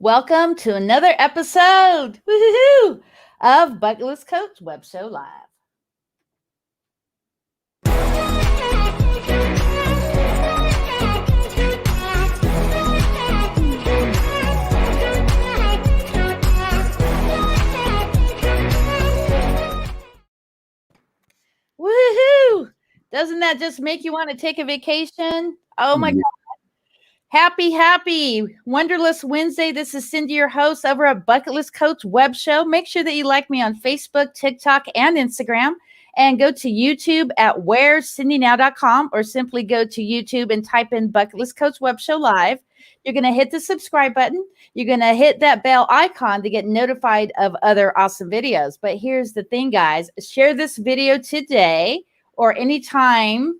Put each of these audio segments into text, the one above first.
Welcome to another episode woo-hoo-hoo, of Bucket List Coach Web Show Live. Woohoo! Doesn't that just make you want to take a vacation? Oh my God. Happy Wonderless Wednesday. This is Cindy, your host over at Bucket List Coach Web Show. Make sure that you like me on Facebook, TikTok, and Instagram. And go to YouTube at wherecindynow.com or simply go to YouTube and type in Bucket List Coach Web Show Live. You're going to hit the subscribe button. You're going to hit that bell icon to get notified of other awesome videos. But here's the thing, guys. Share this video today or anytime.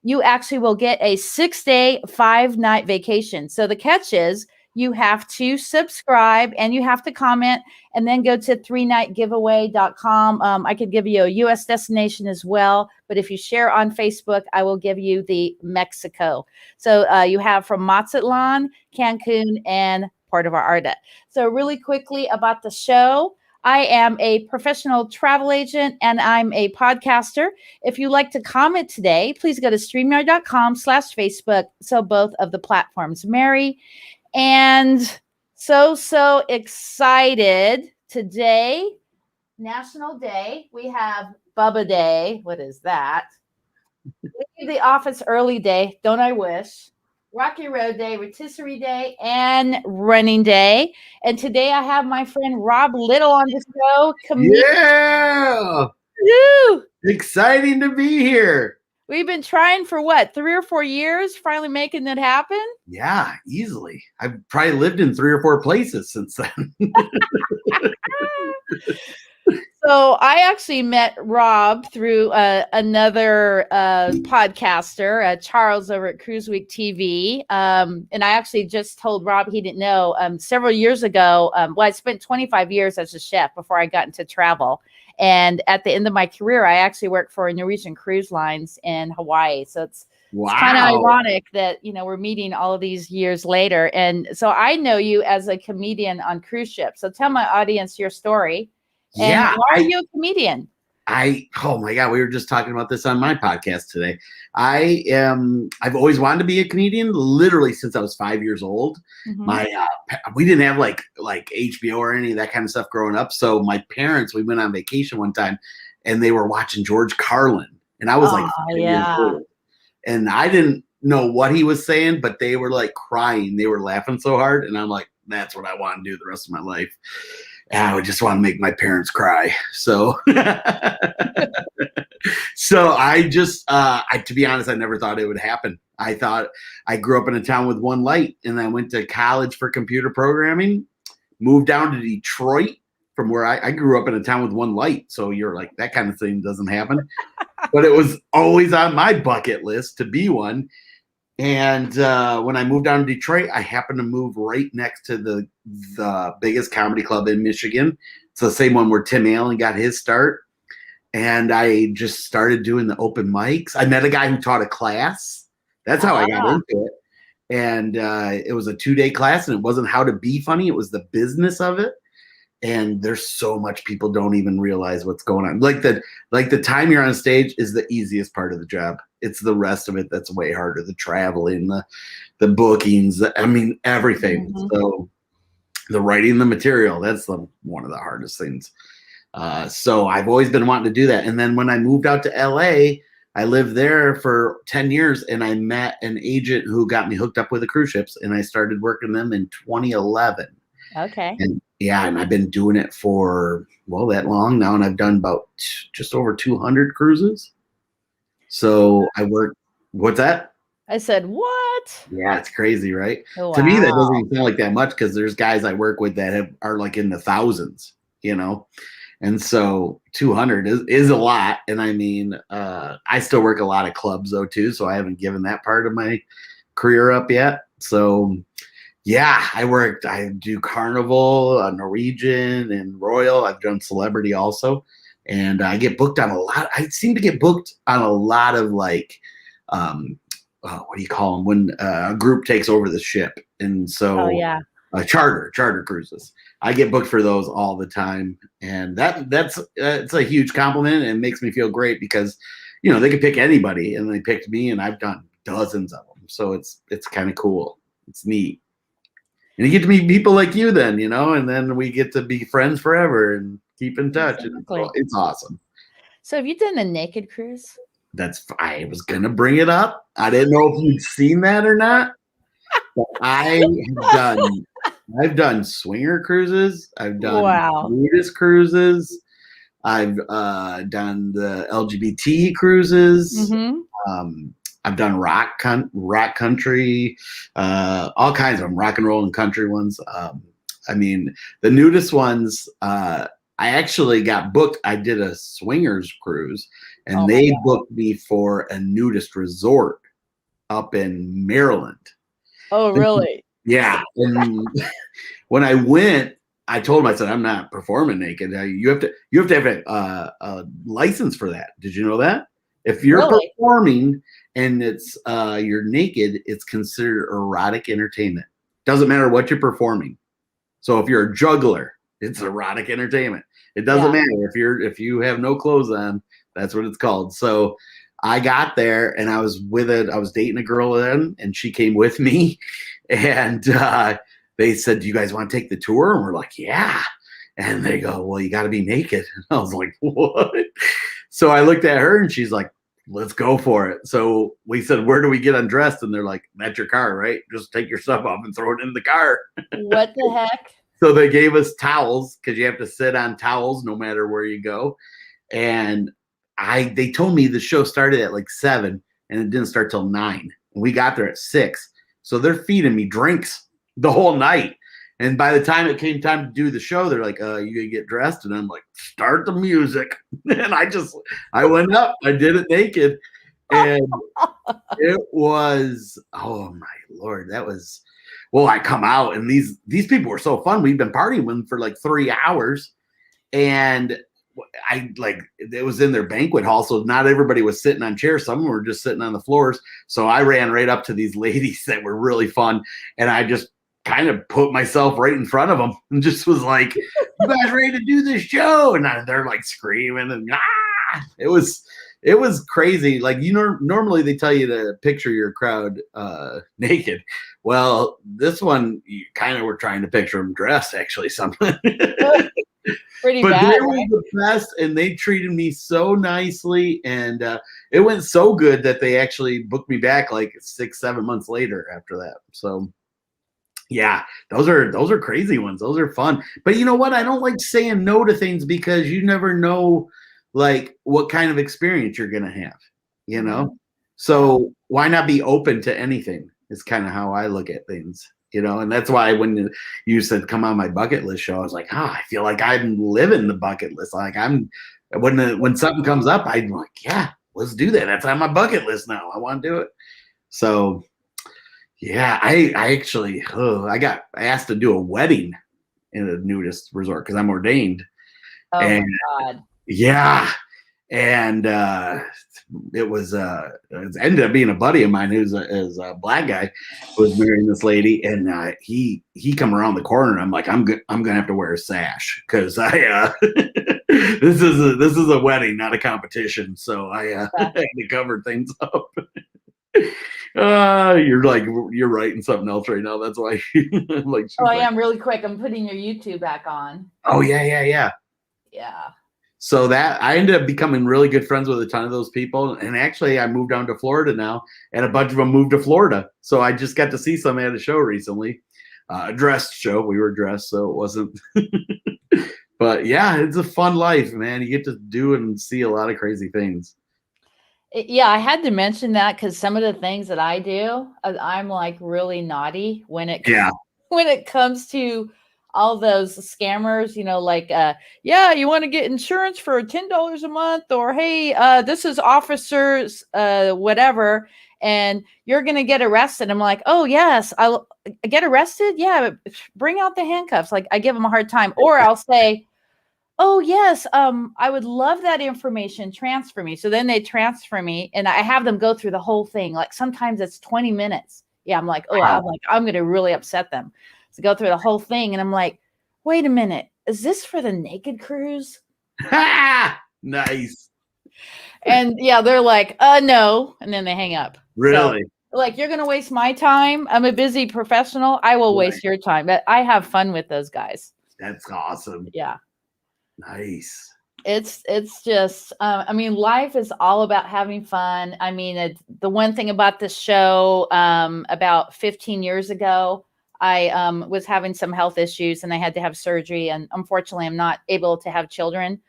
You actually will get a 6-day, 5-night vacation. So the catch is you have to subscribe and you have to comment and then go to 3nightgiveaway.com. I could give you a U.S. destination as well. But if you share on Facebook, I will give you the Mexico. So you have from Mazatlan, Cancun, and Puerto Vallarta. So really quickly about the show. I am a professional travel agent and I'm a podcaster. If you'd like to comment today, please go to StreamYard.com/Facebook. So both of the platforms, Mary. And so excited today, National Day. We have Bubba Day. What is that? Leave the office early day. Don't I wish? Rocky Road Day, Rotisserie Day, and Running Day. And today I have my friend Rob Little on the show. Yeah! Woo! Exciting to be here. We've been trying for what, 3 or 4 years, finally making it happen? Yeah, easily. I've probably lived in 3 or 4 places since then. So I actually met Rob through another podcaster, Charles over at Cruise Week TV. And I actually just told Rob he didn't know several years ago. I spent 25 years as a chef before I got into travel. And at the end of my career, I actually worked for Norwegian Cruise Lines in Hawaii. So it's kind of ironic that, we're meeting all of these years later. And so I know you as a comedian on cruise ships. So tell my audience your story. And why are you a comedian? Oh my God, we were just talking about this on my podcast today. I've always wanted to be a comedian, literally since I was 5 years old. Mm-hmm. We didn't have like HBO or any of that kind of stuff growing up. So my parents, we went on vacation one time and they were watching George Carlin. And I was 5 years old. And I didn't know what he was saying, but they were like crying. They were laughing so hard. And I'm like, that's what I want to do the rest of my life. And I would just want to make my parents cry. So, I just, to be honest, I never thought it would happen. I thought I grew up in a town with one light and I went to college for computer programming, moved down to Detroit from where I grew up in a town with one light. So you're like, that kind of thing doesn't happen. But it was always on my bucket list to be one. And when I moved down to Detroit, I happened to move right next to the biggest comedy club in Michigan. It's the same one where Tim Allen got his start. And I just started doing the open mics. I met a guy who taught a class. That's how I got into it. And it was a 2-day class, and it wasn't how to be funny. It was the business of it. And there's so much people don't even realize what's going on. Like the time you're on stage is the easiest part of the job. It's the rest of it that's way harder. The traveling, the bookings, everything. Mm-hmm. So the writing the material, that's one of the hardest things. So I've always been wanting to do that. And then when I moved out to LA, I lived there for 10 years and I met an agent who got me hooked up with the cruise ships, and I started working them in 2011. Okay. And I've been doing it for, that long now. And I've done about just over 200 cruises. So I work, what's that? I said, what? Yeah, it's crazy, right? Oh, wow. To me, that doesn't even sound like that much because there's guys I work with that are like in the thousands, And so 200 is a lot. And I still work a lot of clubs though too. So I haven't given that part of my career up yet. So yeah, I do Carnival, Norwegian, and Royal. I've done Celebrity also. And I get booked on a lot. I seem to get booked on a lot of what do you call them? When a group takes over the ship. And so Charter cruises. I get booked for those all the time, and that's it's a huge compliment, and it makes me feel great because, they could pick anybody, and they picked me, and I've done dozens of them. So it's kind of cool. It's neat, and you get to meet people like you, then and then we get to be friends forever and keep in touch. Exactly. It's awesome. So have you done a naked cruise? I was gonna bring it up. I didn't know if you'd seen that or not. But I've done swinger cruises. I've done nudist cruises. I've done the LGBT cruises. Mm-hmm. I've done rock country, all kinds of them, rock and roll and country ones. I mean, the nudist ones, I actually got booked. I did a swingers cruise, and they booked me for a nudist resort up in Maryland. Oh, really? Yeah. And when I went, I told him, I said, I'm not performing naked. You have to have a license for that. Did you know that? If you're performing and it's you're naked, it's considered erotic entertainment. Doesn't matter what you're performing. So if you're a juggler, it's erotic entertainment. It doesn't matter if you have no clothes on. That's what it's called. So I got there, and I was dating a girl then, and she came with me, and they said, "Do you guys want to take the tour?" And we're like, "Yeah." And they go, "Well, you got to be naked." And I was like, "What?" So I looked at her, and she's like, "Let's go for it." So we said, "Where do we get undressed?" And they're like, "That's your car, right? Just take your stuff off and throw it in the car." What the heck? So they gave us towels, because you have to sit on towels no matter where you go. And they told me the show started at like 7 and it didn't start till 9. And we got there at 6. So they're feeding me drinks the whole night. And by the time it came time to do the show, they're like, you gonna get dressed? And I'm like, start the music. And I went up, I did it naked. And it was, oh my Lord, that was, well, I come out, and these people were so fun. We've been partying with them for like 3 hours. And it was in their banquet hall, so not everybody was sitting on chairs. Some were just sitting on the floors. So I ran right up to these ladies that were really fun, and I just kind of put myself right in front of them and just was like, "You guys ready to do this show?" And they're like screaming, and it was crazy. Like, normally they tell you to picture your crowd naked. Well, this one, you kind of were trying to picture them dressed, actually, something. Pretty but bad, they were the best, and they treated me so nicely, and it went so good that they actually booked me back like 6-7 months later after that. So yeah, those are crazy ones. Those are fun. But you know what? I don't like saying no to things, because you never know like what kind of experience you're gonna have, So why not be open to anything is kind of how I look at things. And that's why when you said come on my bucket list show, I was like, I feel like I'm living the bucket list. Like when something comes up, I'm like, yeah, let's do that. That's on my bucket list now. I want to do it. So yeah, I actually, I got asked to do a wedding in a nudist resort because I'm ordained. Oh my God. Yeah. And it ended up being a buddy of mine who's a black guy who was marrying this lady, and he come around the corner, and I'm like, I'm gonna have to wear a sash, because this is a wedding, not a competition, so I had to cover things up. You're writing something else right now. That's why I'm like, I am really quick. I'm putting your YouTube back on. Oh yeah. So that I ended up becoming really good friends with a ton of those people. And actually I moved down to Florida now, and a bunch of them moved to Florida. So I just got to see some at a show recently, a dressed show. We were dressed, so it wasn't, but yeah, it's a fun life, man. You get to do and see a lot of crazy things. Yeah, I had to mention that because some of the things that I do, I'm like really naughty when it comes to all those scammers, like, you want to get insurance for $10 a month, or hey, this is officers, whatever, and you're going to get arrested. I'm like, oh yes, I'll get arrested. Yeah. Bring out the handcuffs. Like, I give them a hard time, or I'll say, oh yes, I would love that information. Transfer me. So then they transfer me, and I have them go through the whole thing. Like sometimes it's 20 minutes. Yeah. I'm like, I'm going to really upset them. to go through the whole thing. And I'm like, wait a minute, is this for the naked cruise? Nice. And yeah, they're like, no. And then they hang up. Really? So, like, you're going to waste my time. I'm a busy professional. I will waste your time. But I have fun with those guys. That's awesome. Yeah. Nice. It's just, I mean, life is all about having fun. I mean, the one thing about this show, about 15 years ago, I was having some health issues and I had to have surgery. And unfortunately, I'm not able to have children.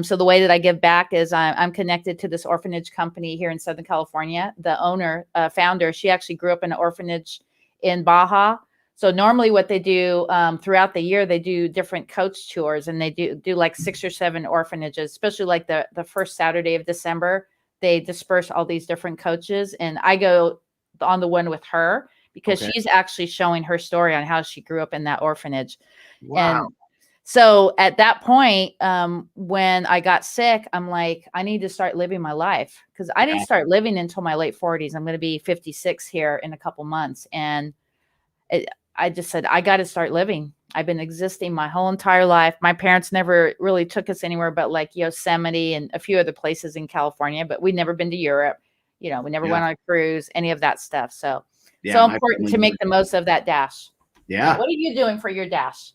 So the way that I give back is I'm connected to this orphanage company here in Southern California. The owner, founder, she actually grew up in an orphanage in Baja. So normally what they do throughout the year, they do different coach tours, and they do like 6 or 7 orphanages, especially like the first Saturday of December. They disperse all these different coaches, and I go on the one with her because she's actually showing her story on how she grew up in that orphanage. Wow. And so at that point, when I got sick, I'm like, I need to start living my life, because I didn't start living until my late 40s. I'm going to be 56 here in a couple months. And I just said, I got to start living. I've been existing my whole entire life. My parents never really took us anywhere but like Yosemite and a few other places in California, but we'd never been to Europe. We never went on a cruise, any of that stuff. So, so important to make the most of that dash. Yeah. What are you doing for your dash?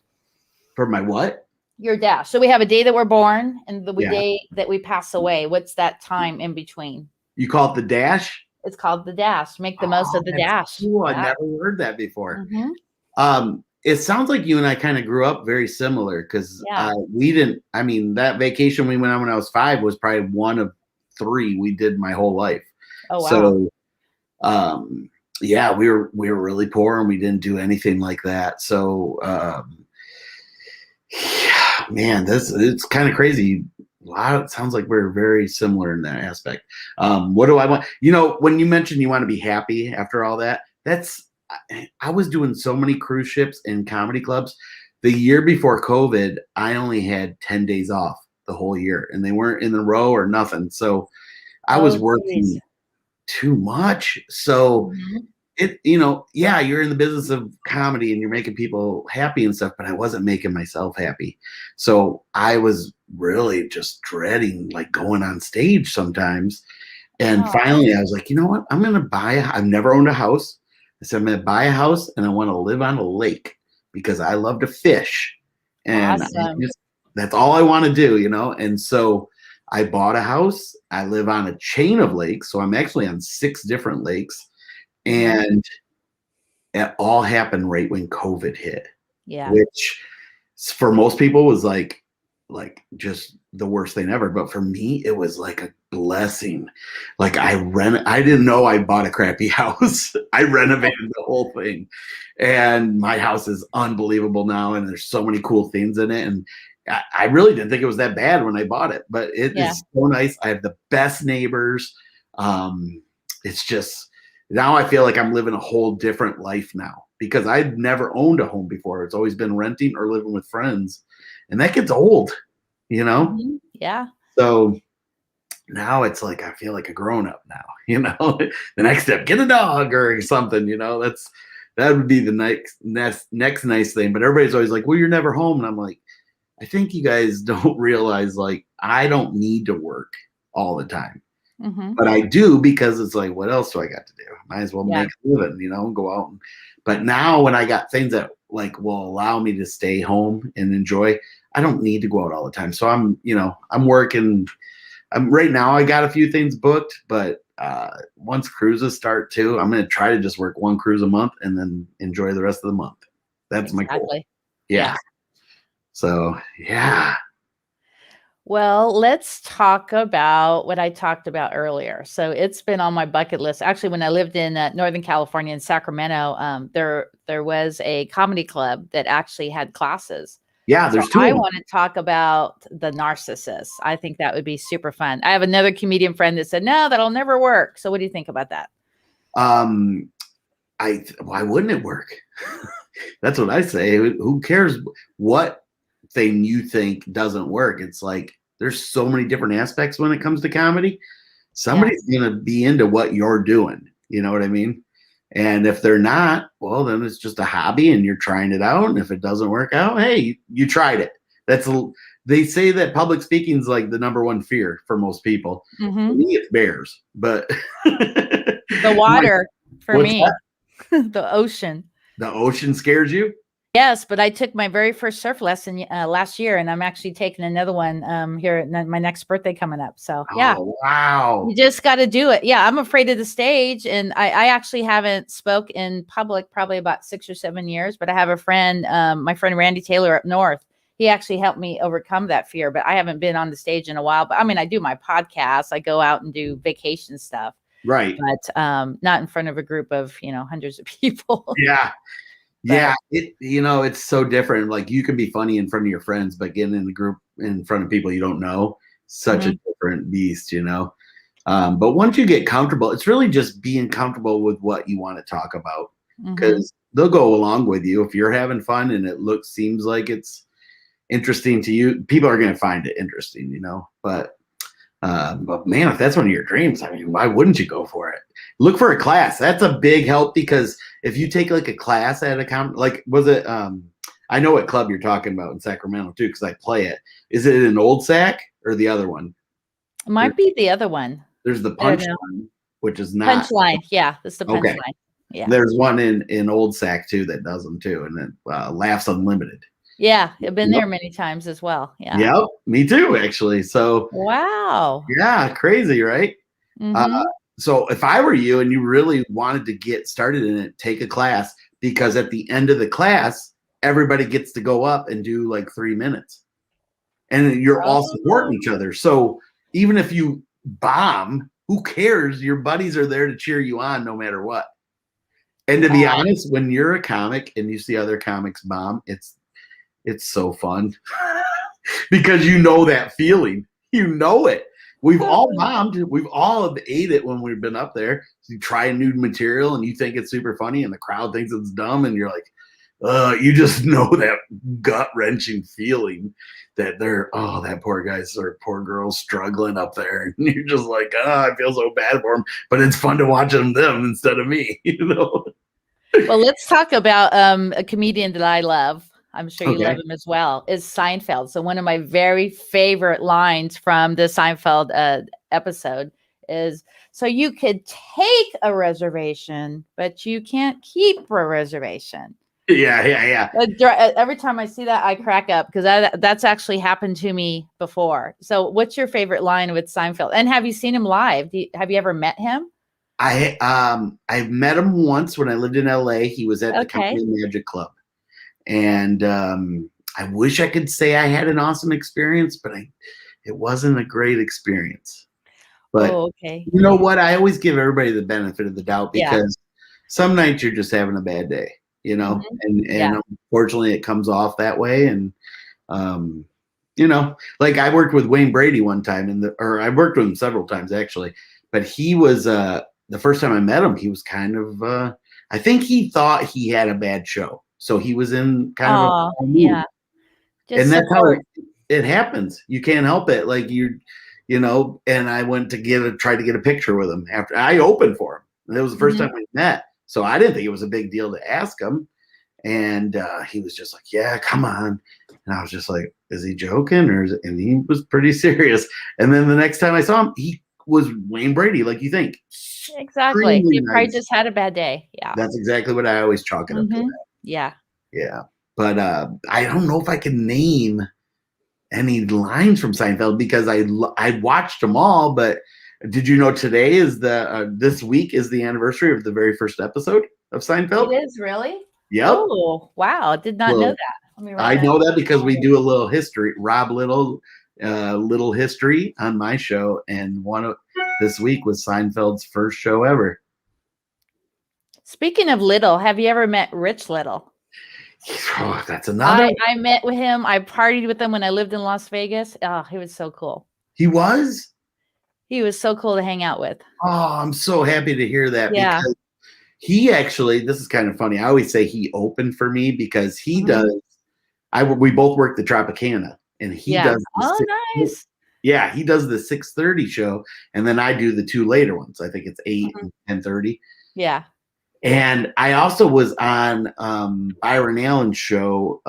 For my what? Your dash. So we have a day that we're born and the day that we pass away. What's that time in between? You call it the dash? It's called the dash. Make the most of the dash. Cool. I never heard that before. It sounds like you and I kind of grew up very similar, because we didn't. I mean, that vacation we went on when I was 5 was probably one of 3 we did my whole life. Oh wow! So, yeah, we were really poor and we didn't do anything like that. So, yeah, man, it's kind of crazy. Wow, it sounds like we're very similar in that aspect. What do I want? When you mentioned you want to be happy after all that, I was doing so many cruise ships and comedy clubs. The year before COVID, I only had 10 days off the whole year, and they weren't in a row or nothing. So I was working too much. So you're in the business of comedy and you're making people happy and stuff, but I wasn't making myself happy. So I was really just dreading like going on stage sometimes. And finally I was like, you know what? I'm going to buy I've never owned a house. I said, I'm going to buy a house and I want to live on a lake because I love to fish. And that's all I want to do, And so I bought a house. I live on a chain of lakes. So I'm actually on 6 different lakes. And it all happened right when COVID hit. Yeah. Which for most people was like just the worst thing ever. But for me, it was like a blessing. Like I didn't know I bought a crappy house. I renovated the whole thing. And my house is unbelievable now. And there's so many cool things in it. And I really didn't think it was that bad when I bought it. But it is so nice. I have the best neighbors. It's just, now I feel like I'm living a whole different life now, because I've never owned a home before. It's always been renting or living with friends. And that gets old, Yeah. So now it's like I feel like a grown-up now, The next step, get a dog or something, that would be the next nice thing. But everybody's always like, well, you're never home. And I'm like, I think you guys don't realize, like, I don't need to work all the time. But I do, because it's like, what else do I got to do? Might as well make a living, go out. But now when I got things that like will allow me to stay home and enjoy, I don't need to go out all the time. So I'm working. Right now I got a few things booked, but once cruises start too, I'm going to try to just work 1 cruise a month and then enjoy the rest of the month. That's my goal. Yeah. So, yeah. Well, let's talk about what I talked about earlier. So it's been on my bucket list. Actually, when I lived in Northern California in Sacramento, there was a comedy club that actually had classes. Yeah, there's 2. I want to talk about the narcissist. I think that would be super fun. I have another comedian friend that said, no, that'll never work. So what do you think about that? Why wouldn't it work? That's what I say. Who cares what thing you think doesn't work? It's like there's so many different aspects when it comes to comedy. Somebody's gonna be into what you're doing, you know what I mean? And if they're not, well, then it's just a hobby and you're trying it out. And if it doesn't work out, hey, you tried it. They say that public speaking is like the number one fear for most people. For me, it's bears, but The water for What's me, the ocean. the ocean scares you. Yes, but I took my very first surf lesson last year, and I'm actually taking another one here at my next birthday coming up. So yeah, Oh, wow. you just got to do it. Yeah, I'm afraid of the stage, and I actually haven't spoke in public probably about 6 or 7 years. But I have a friend, my friend Randy Taylor up north. He actually helped me overcome that fear. But I haven't been on the stage in a while. But I mean, I do my podcast. I go out and do vacation stuff. Right. But not in front of a group of hundreds of people. Yeah. Yeah, it's so different. Like you can be funny in front of your friends, but getting in the group in front of people you don't know, such a different beast, But once you get comfortable, it's really just being comfortable with what you want to talk about, because they'll go along with you if you're having fun and it seems like it's interesting to you. People are going to find it interesting, But man, if that's one of your dreams, I mean, why wouldn't you go for it? Look for a class. That's a big help, because if you take like a class at was it, I know what club you're talking about in Sacramento too, because I play it. Is it an Old Sac or the other one? It might be the other one. There's the Punchline, which is not. Punchline. Yeah, that's the Punchline. Okay. Yeah. There's one in Old Sac too that does them too, and then Laughs Unlimited. Yeah, I've been there many times as well. Yeah. Yep, me too, actually. So wow. Yeah, crazy, right? So if I were you and you really wanted to get started in it, take a class, because at the end of the class, everybody gets to go up and do like 3 minutes. And you're all supporting each other. So even if you bomb, who cares? Your buddies are there to cheer you on no matter what. And to be honest, when you're a comic and you see other comics bomb, it's so fun because you know that feeling. You know it. We've all bombed. We've all ate it when we've been up there. You try a new material and you think it's super funny and the crowd thinks it's dumb and you're like, you just know that gut-wrenching feeling that that poor guy's or poor girl's struggling up there. And you're just like, I feel so bad for him. But it's fun to watch them instead of me, Well, let's talk about a comedian that I love. I'm sure you love him as well, is Seinfeld. So one of my very favorite lines from the Seinfeld episode is, so you could take a reservation, but you can't keep a reservation. Yeah. Every time I see that, I crack up, because that's actually happened to me before. So what's your favorite line with Seinfeld? And have you seen him live? Have you ever met him? I met him once when I lived in LA. He was at the Company Magic Club. And I wish I could say I had an awesome experience, but it wasn't a great experience. But you know what? I always give everybody the benefit of the doubt, because some nights you're just having a bad day, and unfortunately it comes off that way. And, like I worked with Wayne Brady one time or I worked with him several times actually, but he was, the first time I met him, he was kind of, I think he thought he had a bad show. So he was in kind of a mood. And that's how it happens. You can't help it. Like and I went to try to get a picture with him after I opened for him. And it was the first time we met. So I didn't think it was a big deal to ask him. And he was just like, yeah, come on. And I was just like, is he joking? And he was pretty serious. And then the next time I saw him, he was Wayne Brady, like you think. Exactly. He probably just had a bad day. Yeah. That's exactly what I always chalk it up to that. Yeah. But I don't know if I can name any lines from Seinfeld, because I watched them all. But did you know today is this week is the anniversary of the very first episode of Seinfeld? It is, really? Yep. Oh, wow. Did not know that. I know that because we do a little history. Rob Little history on my show, and this week was Seinfeld's first show ever. Speaking of Little, have you ever met Rich Little? Oh, that's another. I met with him. I partied with him when I lived in Las Vegas. Oh, he was so cool. He was? He was so cool to hang out with. Oh, I'm so happy to hear that. Yeah. Because he actually, this is kind of funny. I always say he opened for me because he does. We both work the Tropicana, and he does. Nice. Yeah, he does the 6:30 show, and then I do the two later ones. I think it's 8 and 10:30. Yeah. And I also was on Byron Allen's show,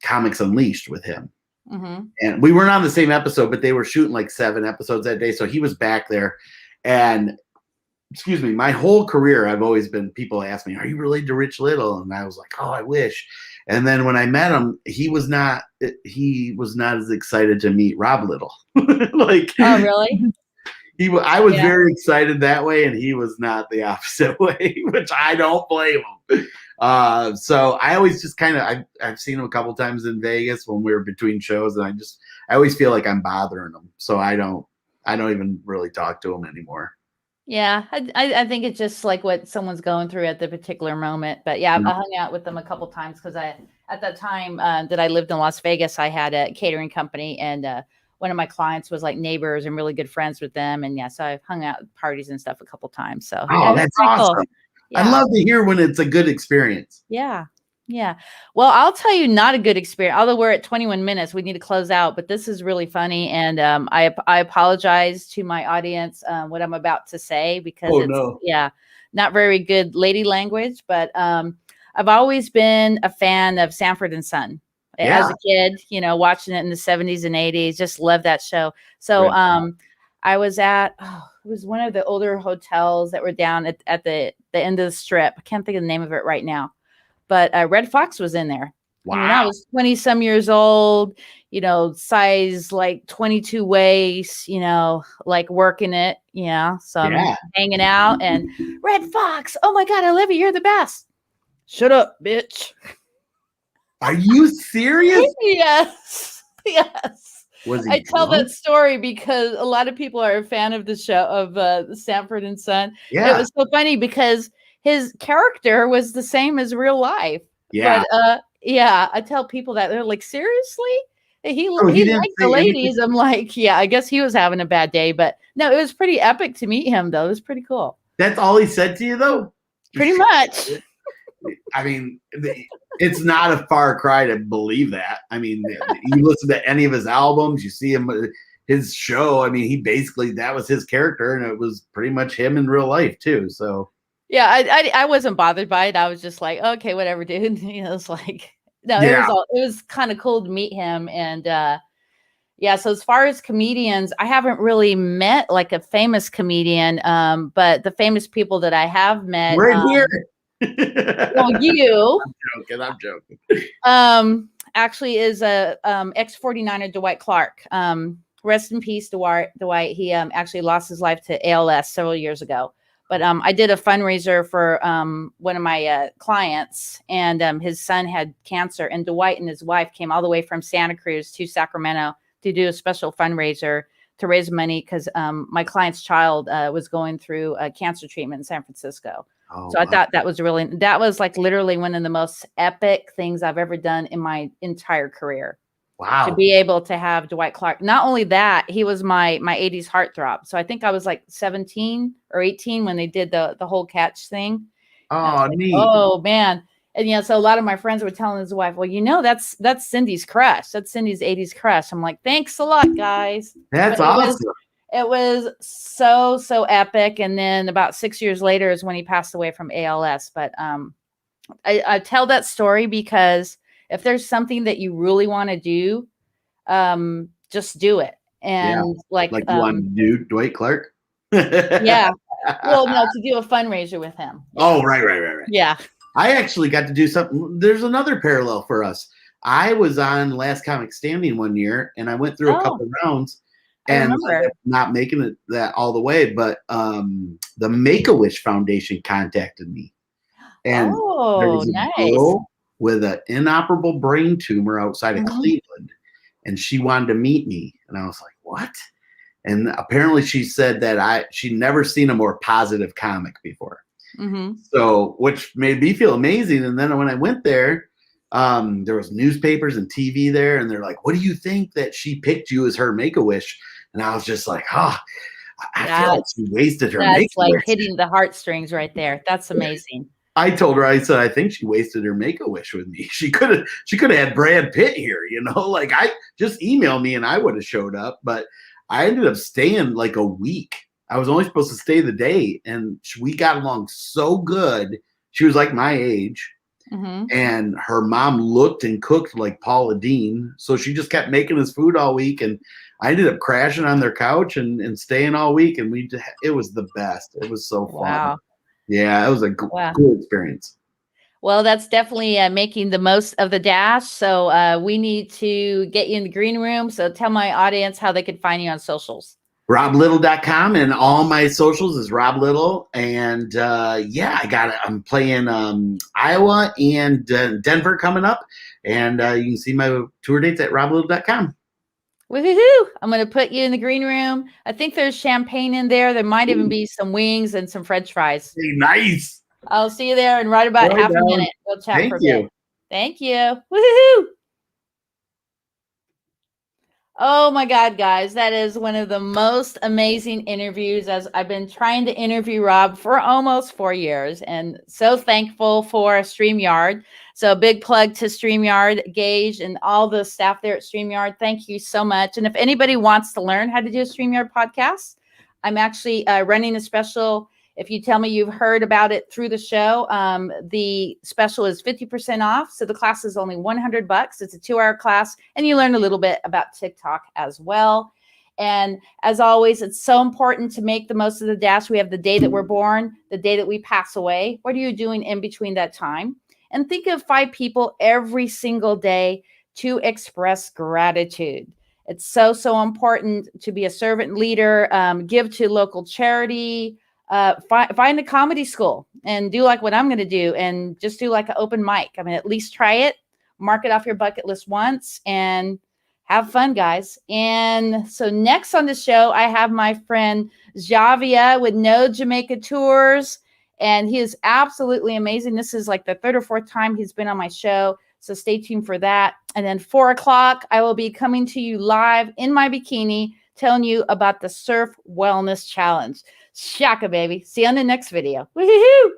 Comics Unleashed, with him. Mm-hmm. And we weren't on the same episode, but they were shooting like 7 episodes that day. So he was back there. And excuse me, my whole career, I've always been, people ask me, are you related to Rich Little? And I was like, oh, I wish. And then when I met him, he was not as excited to meet Rob Little. Like, oh, really? I was very excited that way, and he was not the opposite way, which I don't blame him. So I always just kind of, I've seen him a couple times in Vegas when we were between shows, and I always feel like I'm bothering him. So I don't even really talk to him anymore. Yeah, I think it's just like what someone's going through at the particular moment. But yeah, I hung out with them a couple times because at that time that I lived in Las Vegas, I had a catering company, and one of my clients was like neighbors and really good friends with them. And yeah, so I've hung out at parties and stuff a couple times. So yeah, that's awesome. Cool. Yeah. I love to hear when it's a good experience. Yeah. Yeah. Well, I'll tell you, not a good experience. Although we're at 21 minutes, we need to close out. But this is really funny, and I apologize to my audience what I'm about to say because not very good lady language. But I've always been a fan of Sanford and Son as a kid. You know, watching it in the 70s and 80s, just loved that show. So I was at it was one of the older hotels that were down at the end of the Strip. I can't think of the name of it right now. But Red Fox was in there. Wow. I mean, I was 20 some years old, you know, size like 22 waist, you know, like working it, you know, so I'm hanging out and Red Fox. Oh my God, I love you. You're the best. Shut up, bitch. Are you serious? Yes. Yes. I tell drunk? that story because a lot of people are a fan of the show of Sanford and Son. Yeah. It was so funny because his character was the same as real life. Yeah. But I tell people that they're like, seriously? He liked the ladies. I'm like, yeah, I guess he was having a bad day. But no, it was pretty epic to meet him, though. It was pretty cool. That's all he said to you, though? Pretty much. I mean, it's not a far cry to believe that. I mean, you listen to any of his albums, you see him, his show. I mean, that was his character, and it was pretty much him in real life, too. So. Yeah, I wasn't bothered by it. I was just like, okay, whatever, dude. You know, it's like, no, it was kind of cool to meet him. And so as far as comedians, I haven't really met like a famous comedian, but the famous people that I have met. Right here. Well, you. I'm joking. Actually is a ex-49er Dwight Clark. Rest in peace, Dwight. He actually lost his life to ALS several years ago. But I did a fundraiser for one of my clients, and his son had cancer. And Dwight and his wife came all the way from Santa Cruz to Sacramento to do a special fundraiser to raise money because my client's child was going through cancer treatment in San Francisco. Oh, so I thought that was like literally one of the most epic things I've ever done in my entire career. Wow. To be able to have Dwight Clark. Not only that, he was my 80s heartthrob. So I think I was like 17 or 18 when they did the whole Catch thing. Oh, neat. Oh, man. And, so a lot of my friends were telling his wife, well, that's Cindy's crush. That's Cindy's 80s crush. I'm like, thanks a lot, guys. That's awesome. It was so epic. And then about 6 years later is when he passed away from ALS. But I tell that story because if there's something that you really want to do, just do it. And like you want to do Dwight Clark? Yeah. Well, no, to do a fundraiser with him. Oh, right. Yeah. I actually got to do something. There's another parallel for us. I was on Last Comic Standing one year, and I went through a couple rounds, and not making it that all the way. But the Make-A-Wish Foundation contacted me, and there was a girl with an inoperable brain tumor outside of Cleveland, and she wanted to meet me, and I was like, "What?" And apparently, she said that she'd never seen a more positive comic before. Mm-hmm. So, which made me feel amazing. And then when I went there, there was newspapers and TV there, and they're like, "What do you think that she picked you as her Make-A-Wish?" And I was just like, I feel like she wasted her Make-A-Wish. That's like hitting the heartstrings right there. That's amazing. I told her, I said, I think she wasted her Make-A-Wish with me. She could have had Brad Pitt here, like I just emailed me and I would have showed up, but I ended up staying like a week. I was only supposed to stay the day, and we got along so good She was like my age. Mm-hmm. And her mom looked and cooked like Paula Deen. So she just kept making us food all week. And I ended up crashing on their couch and staying all week. And it was the best. It was so fun. Wow. Yeah, it was a cool experience. Well, that's definitely making the most of the dash. So we need to get you in the green room. So tell my audience how they can find you on socials. RobLittle.com, and all my socials is Rob Little. And I'm playing Iowa and Denver coming up. And you can see my tour dates at RobLittle.com. Woohoo! I'm going to put you in the green room. I think there's champagne in there. There might even be some wings and some French fries. Hey, nice. I'll see you there in right about half a minute. We'll chat for a bit. Thank you. Woohoo! Oh my God, guys, that is one of the most amazing interviews, as I've been trying to interview Rob for almost 4 years, and so thankful for StreamYard. So a big plug to StreamYard, Gage, and all the staff there at StreamYard. Thank you so much. And if anybody wants to learn how to do a StreamYard podcast, I'm actually running a special. If you tell me you've heard about it through the show, the special is 50% off. So the class is only $100. It's a 2-hour class, and you learn a little bit about TikTok as well. And as always, it's so important to make the most of the dash. We have the day that we're born, the day that we pass away. What are you doing in between that time? And think of 5 people every single day to express gratitude. It's so, so important to be a servant leader, give to local charity, find a comedy school and do like what I'm going to do, and just do like an open mic. I mean, at least try it, mark it off your bucket list once, and have fun, guys. And so next on the show, I have my friend Javia with No Jamaica Tours, and he is absolutely amazing. This is like the 3rd or 4th time he's been on my show, so stay tuned for that. And then 4 o'clock, I will be coming to you live in my bikini, telling you about the Surf Wellness Challenge. Shaka, baby. See you on the next video. Woohoo!